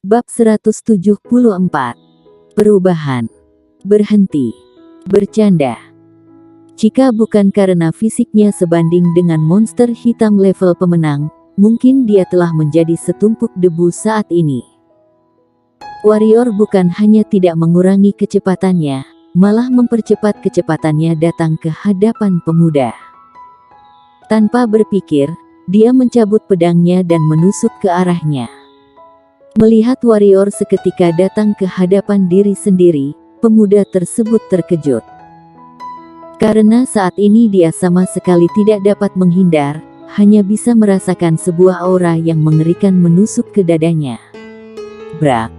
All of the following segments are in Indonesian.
Bab 174. Perubahan. Berhenti. Bercanda. Jika bukan karena fisiknya sebanding dengan monster hitam level pemenang, mungkin dia telah menjadi setumpuk debu saat ini. Warrior bukan hanya tidak mengurangi kecepatannya, malah mempercepat kecepatannya datang ke hadapan pemuda. Tanpa berpikir, dia mencabut pedangnya dan menusuk ke arahnya. Melihat warrior seketika datang ke hadapan diri sendiri, pemuda tersebut terkejut. Karena saat ini dia sama sekali tidak dapat menghindar, hanya bisa merasakan sebuah aura yang mengerikan menusuk ke dadanya. Brak.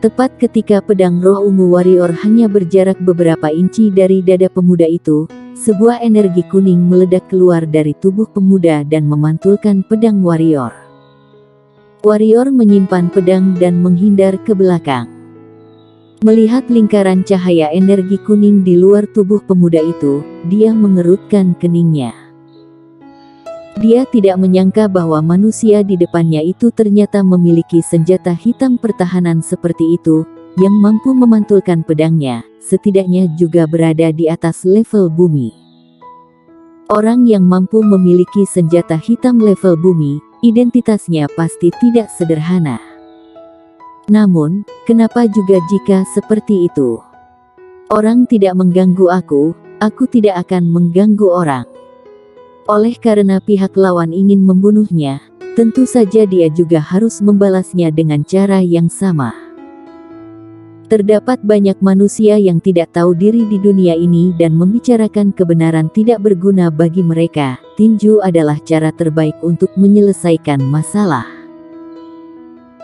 Tepat ketika pedang roh ungu warrior hanya berjarak beberapa inci dari dada pemuda itu, sebuah energi kuning meledak keluar dari tubuh pemuda dan memantulkan pedang warrior. Warrior menyimpan pedang dan menghindar ke belakang. Melihat lingkaran cahaya energi kuning di luar tubuh pemuda itu, dia mengerutkan keningnya. Dia tidak menyangka bahwa manusia di depannya itu ternyata memiliki senjata hitam pertahanan seperti itu, yang mampu memantulkan pedangnya, setidaknya juga berada di atas level bumi. Orang yang mampu memiliki senjata hitam level bumi, identitasnya pasti tidak sederhana. Namun, kenapa juga jika seperti itu? Orang tidak mengganggu aku tidak akan mengganggu orang. Oleh karena pihak lawan ingin membunuhnya, tentu saja dia juga harus membalasnya dengan cara yang sama. Terdapat banyak manusia yang tidak tahu diri di dunia ini dan membicarakan kebenaran tidak berguna bagi mereka. Tinju adalah cara terbaik untuk menyelesaikan masalah.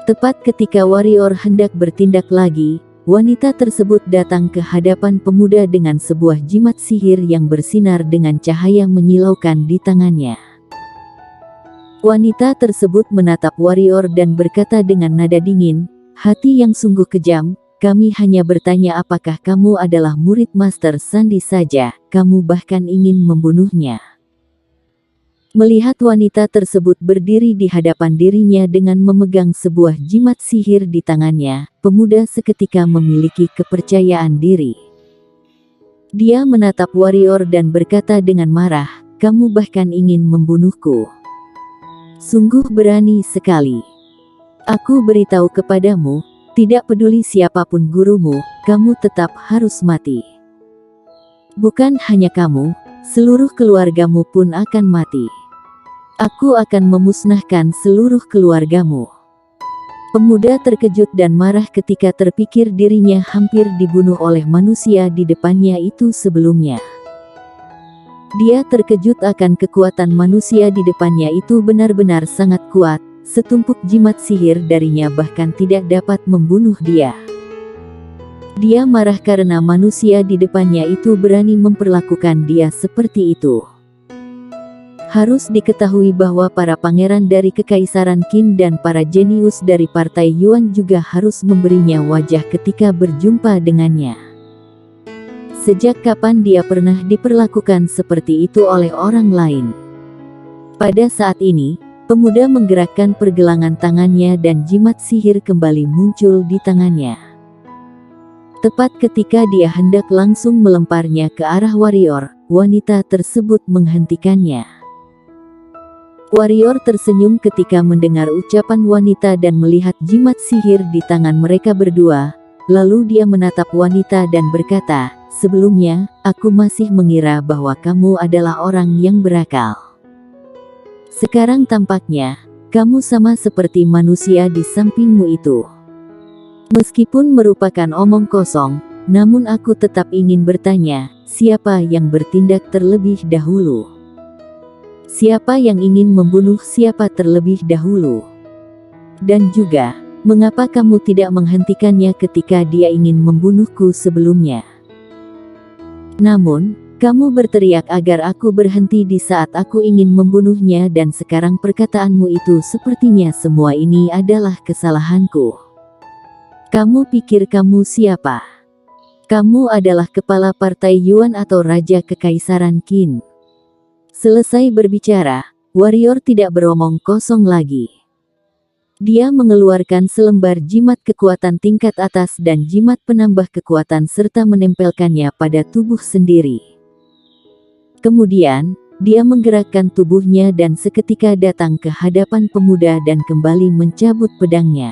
Tepat ketika warrior hendak bertindak lagi, wanita tersebut datang ke hadapan pemuda dengan sebuah jimat sihir yang bersinar dengan cahaya menyilaukan di tangannya. Wanita tersebut menatap warrior dan berkata dengan nada dingin, "Hati yang sungguh kejam. Kami hanya bertanya apakah kamu adalah murid Master Sandi saja, kamu bahkan ingin membunuhnya." Melihat wanita tersebut berdiri di hadapan dirinya dengan memegang sebuah jimat sihir di tangannya, pemuda seketika memiliki kepercayaan diri. Dia menatap warrior dan berkata dengan marah, "Kamu bahkan ingin membunuhku. Sungguh berani sekali. Aku beritahu kepadamu, tidak peduli siapapun gurumu, kamu tetap harus mati. Bukan hanya kamu, seluruh keluargamu pun akan mati. Aku akan memusnahkan seluruh keluargamu." Pemuda terkejut dan marah ketika terpikir dirinya hampir dibunuh oleh manusia di depannya itu sebelumnya. Dia terkejut akan kekuatan manusia di depannya itu benar-benar sangat kuat. Setumpuk jimat sihir darinya bahkan tidak dapat membunuh dia. Dia marah karena manusia di depannya itu berani memperlakukan dia seperti itu. Harus diketahui bahwa para pangeran dari Kekaisaran Qin dan para jenius dari Partai Yuan juga harus memberinya wajah ketika berjumpa dengannya. Sejak kapan dia pernah diperlakukan seperti itu oleh orang lain? Pada saat ini, pemuda menggerakkan pergelangan tangannya dan jimat sihir kembali muncul di tangannya. Tepat ketika dia hendak langsung melemparnya ke arah warrior, wanita tersebut menghentikannya. Warrior tersenyum ketika mendengar ucapan wanita dan melihat jimat sihir di tangan mereka berdua, lalu dia menatap wanita dan berkata, "Sebelumnya, aku masih mengira bahwa kamu adalah orang yang berakal. Sekarang tampaknya, kamu sama seperti manusia di sampingmu itu." Meskipun merupakan omong kosong, namun aku tetap ingin bertanya, siapa yang bertindak terlebih dahulu? Siapa yang ingin membunuh siapa terlebih dahulu? Dan juga, mengapa kamu tidak menghentikannya ketika dia ingin membunuhku sebelumnya? Namun, kamu berteriak agar aku berhenti di saat aku ingin membunuhnya dan sekarang perkataanmu itu sepertinya semua ini adalah kesalahanku. Kamu pikir kamu siapa? Kamu adalah kepala Partai Yuan atau Raja Kekaisaran Qin. Selesai berbicara, warrior tidak beromong kosong lagi. Dia mengeluarkan selembar jimat kekuatan tingkat atas dan jimat penambah kekuatan serta menempelkannya pada tubuh sendiri. Kemudian, dia menggerakkan tubuhnya dan seketika datang ke hadapan pemuda dan kembali mencabut pedangnya.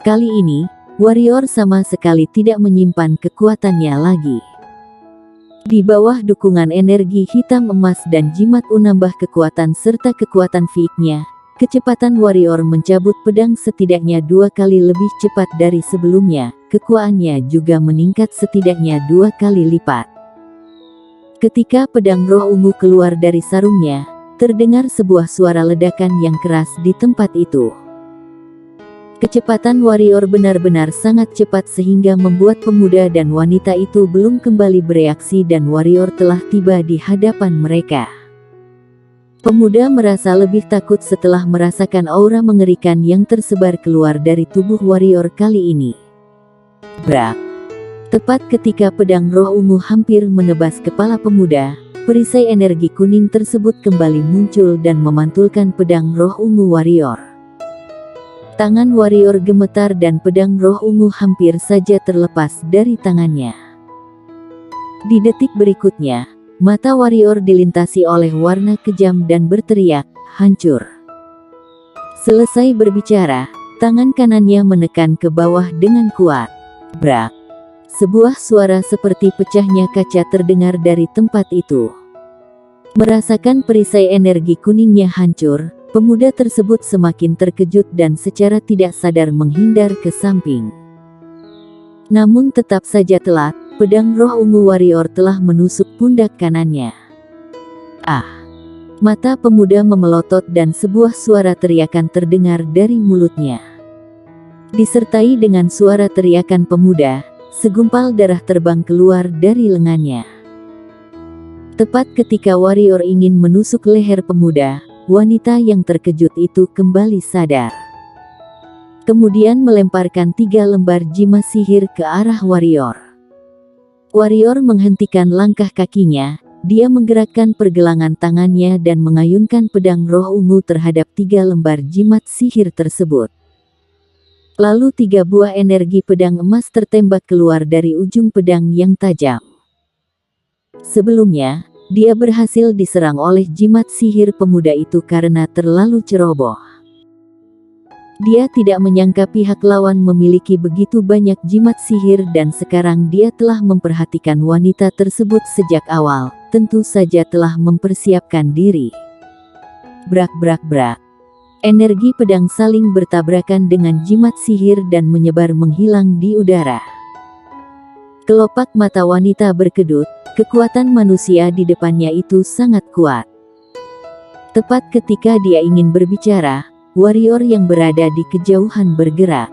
Kali ini, warrior sama sekali tidak menyimpan kekuatannya lagi. Di bawah dukungan energi hitam emas dan jimat menambah kekuatan serta kekuatan fiiknya, kecepatan warrior mencabut pedang setidaknya 2 kali lebih cepat dari sebelumnya. Kekuatannya juga meningkat setidaknya 2 kali lipat. Ketika pedang roh ungu keluar dari sarungnya, terdengar sebuah suara ledakan yang keras di tempat itu. Kecepatan warrior benar-benar sangat cepat sehingga membuat pemuda dan wanita itu belum kembali bereaksi dan warrior telah tiba di hadapan mereka. Pemuda merasa lebih takut setelah merasakan aura mengerikan yang tersebar keluar dari tubuh warrior kali ini. Brak! Tepat ketika pedang roh ungu hampir menebas kepala pemuda, perisai energi kuning tersebut kembali muncul dan memantulkan pedang roh ungu warrior. Tangan warrior gemetar dan pedang roh ungu hampir saja terlepas dari tangannya. Di detik berikutnya, mata warrior dilintasi oleh warna kejam dan berteriak, "Hancur!" Selesai berbicara, tangan kanannya menekan ke bawah dengan kuat. Brak! Sebuah suara seperti pecahnya kaca terdengar dari tempat itu. Merasakan perisai energi kuningnya hancur, pemuda tersebut semakin terkejut dan secara tidak sadar menghindar ke samping. Namun tetap saja telat, pedang roh ungu warrior telah menusuk pundak kanannya. Ah! Mata pemuda memelotot dan sebuah suara teriakan terdengar dari mulutnya. Disertai dengan suara teriakan pemuda, segumpal darah terbang keluar dari lengannya. Tepat ketika warrior ingin menusuk leher pemuda, wanita yang terkejut itu kembali sadar. Kemudian melemparkan 3 lembar jimat sihir ke arah warrior. Warrior menghentikan langkah kakinya, dia menggerakkan pergelangan tangannya dan mengayunkan pedang roh ungu terhadap 3 lembar jimat sihir tersebut. Lalu 3 buah energi pedang emas tertembak keluar dari ujung pedang yang tajam. Sebelumnya, dia berhasil diserang oleh jimat sihir pemuda itu karena terlalu ceroboh. Dia tidak menyangka pihak lawan memiliki begitu banyak jimat sihir dan sekarang dia telah memperhatikan wanita tersebut sejak awal, tentu saja telah mempersiapkan diri. Brak brak brak. Energi pedang saling bertabrakan dengan jimat sihir dan menyebar menghilang di udara. Kelopak mata wanita berkedut, kekuatan manusia di depannya itu sangat kuat. Tepat ketika dia ingin berbicara, warrior yang berada di kejauhan bergerak.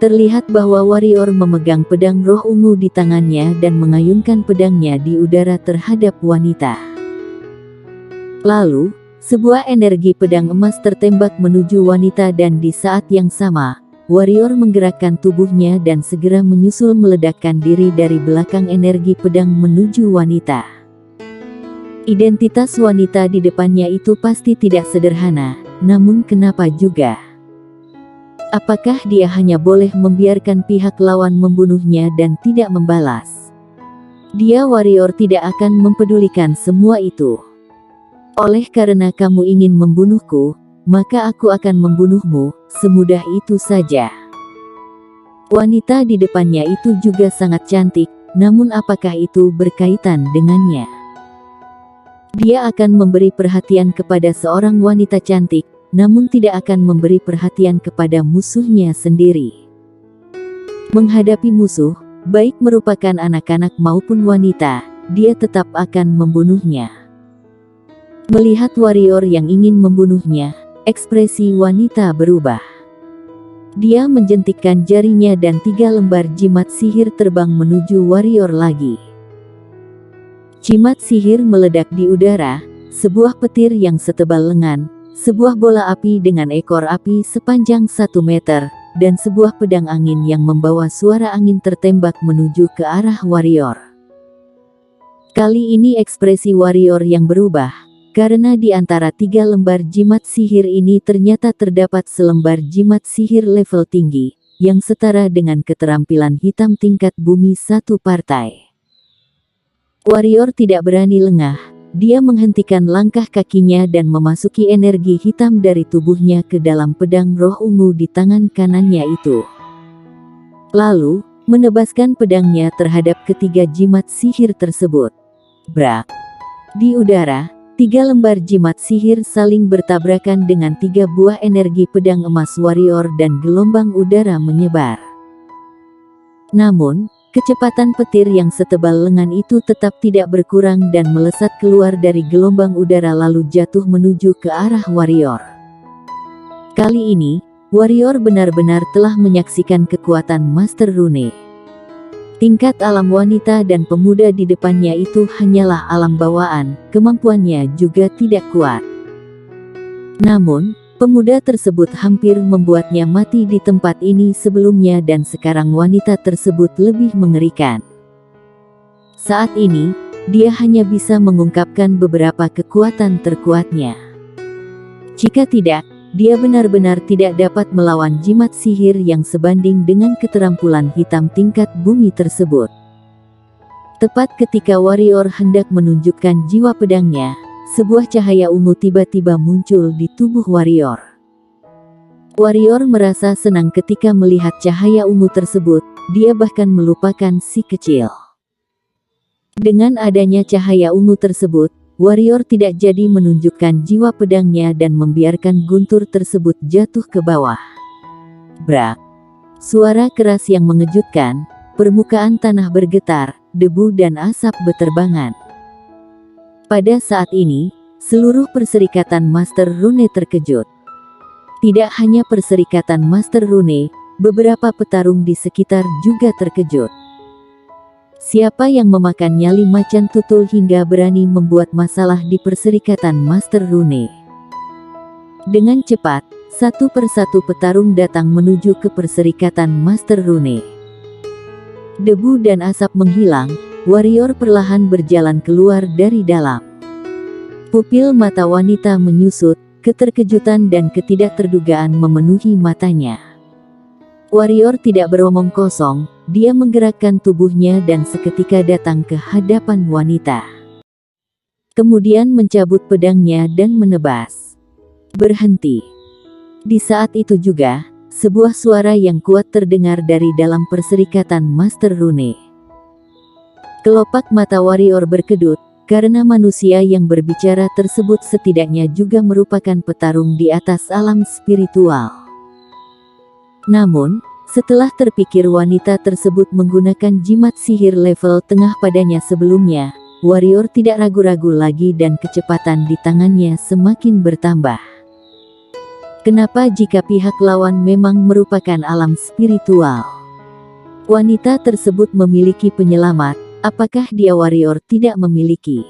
Terlihat bahwa warrior memegang pedang roh ungu di tangannya dan mengayunkan pedangnya di udara terhadap wanita. Lalu, sebuah energi pedang emas tertembak menuju wanita dan di saat yang sama, warrior menggerakkan tubuhnya dan segera menyusul meledakkan diri dari belakang energi pedang menuju wanita. Identitas wanita di depannya itu pasti tidak sederhana, namun kenapa juga? Apakah dia hanya boleh membiarkan pihak lawan membunuhnya dan tidak membalas? Dia warrior tidak akan mempedulikan semua itu. Oleh karena kamu ingin membunuhku, maka aku akan membunuhmu, semudah itu saja. Wanita di depannya itu juga sangat cantik, namun apakah itu berkaitan dengannya? Dia akan memberi perhatian kepada seorang wanita cantik, namun tidak akan memberi perhatian kepada musuhnya sendiri. Menghadapi musuh, baik merupakan anak-anak maupun wanita, dia tetap akan membunuhnya. Melihat warrior yang ingin membunuhnya, ekspresi wanita berubah. Dia menjentikkan jarinya dan 3 lembar jimat sihir terbang menuju warrior lagi. Jimat sihir meledak di udara, sebuah petir yang setebal lengan, sebuah bola api dengan ekor api sepanjang 1 meter, dan sebuah pedang angin yang membawa suara angin tertembak menuju ke arah warrior. Kali ini ekspresi warrior yang berubah. karena di antara 3 lembar jimat sihir ini ternyata terdapat selembar jimat sihir level tinggi, yang setara dengan keterampilan hitam tingkat bumi satu partai. Warrior tidak berani lengah, dia menghentikan langkah kakinya dan memasuki energi hitam dari tubuhnya ke dalam pedang roh ungu di tangan kanannya itu. Lalu, menebaskan pedangnya terhadap ketiga jimat sihir tersebut. Brak! Di udara, 3 lembar jimat sihir saling bertabrakan dengan 3 buah energi pedang emas warrior dan gelombang udara menyebar. Namun, kecepatan petir yang setebal lengan itu tetap tidak berkurang dan melesat keluar dari gelombang udara lalu jatuh menuju ke arah warrior. Kali ini, warrior benar-benar telah menyaksikan kekuatan Master Rune. Tingkat alam wanita dan pemuda di depannya itu hanyalah alam bawaan, kemampuannya juga tidak kuat. Namun, pemuda tersebut hampir membuatnya mati di tempat ini sebelumnya dan sekarang wanita tersebut lebih mengerikan. Saat ini, dia hanya bisa mengungkapkan beberapa kekuatan terkuatnya. Jika tidak, dia benar-benar tidak dapat melawan jimat sihir yang sebanding dengan keterampilan hitam tingkat bumi tersebut. Tepat ketika warrior hendak menunjukkan jiwa pedangnya, sebuah cahaya ungu tiba-tiba muncul di tubuh warrior. Warrior merasa senang ketika melihat cahaya ungu tersebut, dia bahkan melupakan si kecil. Dengan adanya cahaya ungu tersebut, warrior tidak jadi menunjukkan jiwa pedangnya dan membiarkan guntur tersebut jatuh ke bawah. Brak! Suara keras yang mengejutkan, permukaan tanah bergetar, debu dan asap beterbangan. Pada saat ini, seluruh perserikatan Master Rune terkejut. Tidak hanya perserikatan Master Rune, beberapa petarung di sekitar juga terkejut. Siapa yang memakan nyali macan tutul hingga berani membuat masalah di perserikatan Master Rune? Dengan cepat, satu persatu petarung datang menuju ke perserikatan Master Rune. Debu dan asap menghilang, warrior perlahan berjalan keluar dari dalam. Pupil mata wanita menyusut, keterkejutan dan ketidakterdugaan memenuhi matanya. Warrior tidak beromong kosong, dia menggerakkan tubuhnya dan seketika datang ke hadapan wanita. Kemudian mencabut pedangnya dan menebas. Berhenti. Di saat itu juga, sebuah suara yang kuat terdengar dari dalam perserikatan Master Rune. Kelopak mata warrior berkedut, karena manusia yang berbicara tersebut setidaknya juga merupakan petarung di atas alam spiritual. Namun, setelah terpikir wanita tersebut menggunakan jimat sihir level tengah padanya sebelumnya, warrior tidak ragu-ragu lagi dan kecepatan di tangannya semakin bertambah. Kenapa jika pihak lawan memang merupakan alam spiritual? Wanita tersebut memiliki penyelamat, apakah dia warrior tidak memiliki?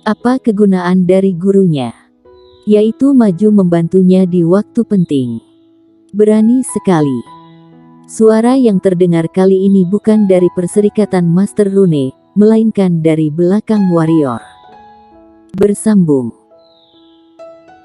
Apa kegunaan dari gurunya? Yaitu maju membantunya di waktu penting. Berani sekali. Suara yang terdengar kali ini bukan dari perserikatan Master Rune, melainkan dari belakang warrior. Bersambung.